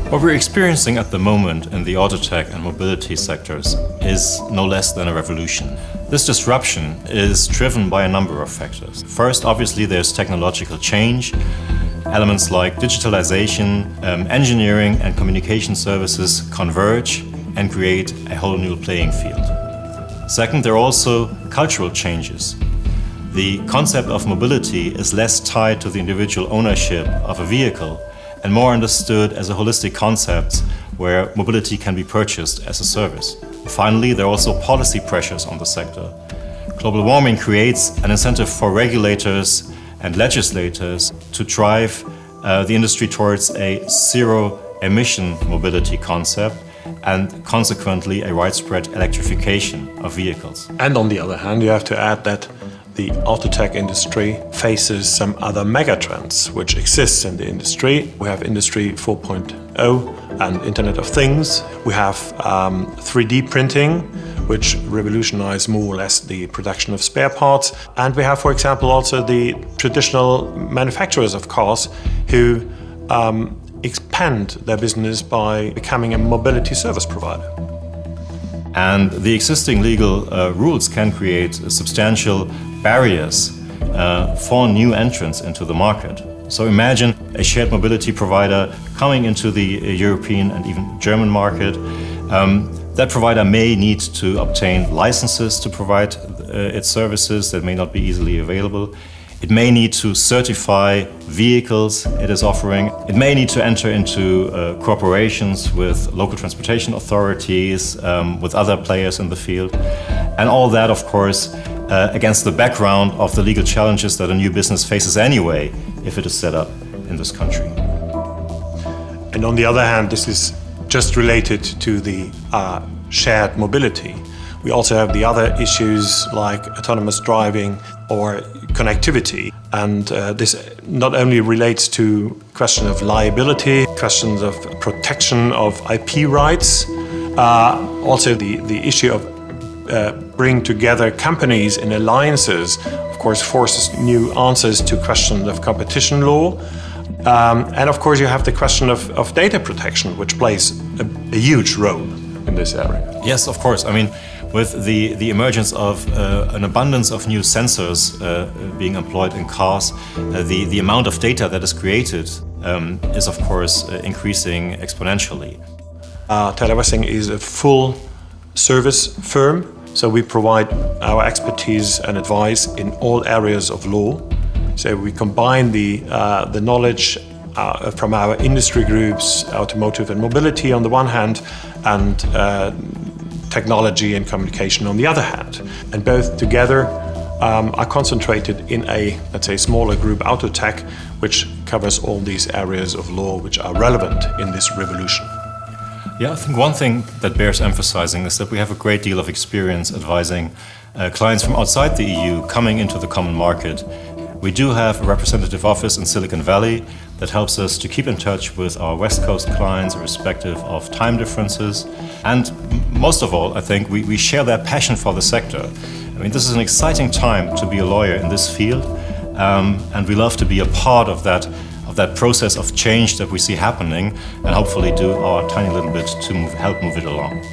What we're experiencing at the moment in the AutoTech and mobility sectors is no less than a revolution. This disruption is driven by a number of factors. First, obviously, there's technological change. Elements like digitalization, engineering and communication services converge and create a whole new playing field. Second, there are also cultural changes. The concept of mobility is less tied to the individual ownership of a vehicle and more understood as a holistic concept where mobility can be purchased as a service. Finally, there are also policy pressures on the sector. Global warming creates an incentive for regulators and legislators to drive the industry towards a zero-emission mobility concept and consequently a widespread electrification of vehicles. And on the other hand, you have to add that the AutoTech industry faces some other megatrends which exist in the industry. We have Industry 4.0 and Internet of Things. We have 3D printing, which revolutionized more or less the production of spare parts. And we have, for example, also the traditional manufacturers of cars who expand their business by becoming a mobility service provider. And the existing legal rules can create substantial barriers for new entrants into the market. So imagine a shared mobility provider coming into the European and even German market. That provider may need to obtain licenses to provide its services that may not be easily available. It may need to certify vehicles it is offering. It may need to enter into cooperations with local transportation authorities, with other players in the field. And all that, of course, against the background of the legal challenges that a new business faces anyway, if it is set up in this country. And on the other hand, this is just related to the shared mobility. We also have the other issues like autonomous driving or connectivity. And this not only relates to question of liability, questions of protection of IP rights, also the issue of bring together companies in alliances, of course, forces new answers to questions of competition law. And of course, you have the question of data protection, which plays a huge role in this area. Yes, of course. I mean, with the emergence of an abundance of new sensors being employed in cars, the amount of data that is created is, of course, increasing exponentially. Taylor Wessing is a full service firm. So we provide our expertise and advice in all areas of law. So we combine the knowledge from our industry groups, automotive and mobility on the one hand, and technology and communication on the other hand. And both together are concentrated in a, let's say, smaller group, AutoTech, which covers all these areas of law which are relevant in this revolution. Yeah, I think one thing that bears emphasizing is that we have a great deal of experience advising clients from outside the EU coming into the common market. We do have a representative office in Silicon Valley that helps us to keep in touch with our West Coast clients, irrespective of time differences. And most of all, I think we share that passion for the sector. I mean, this is an exciting time to be a lawyer in this field, and we love to be a part of that process of change that we see happening and hopefully do our tiny little bit to help move it along.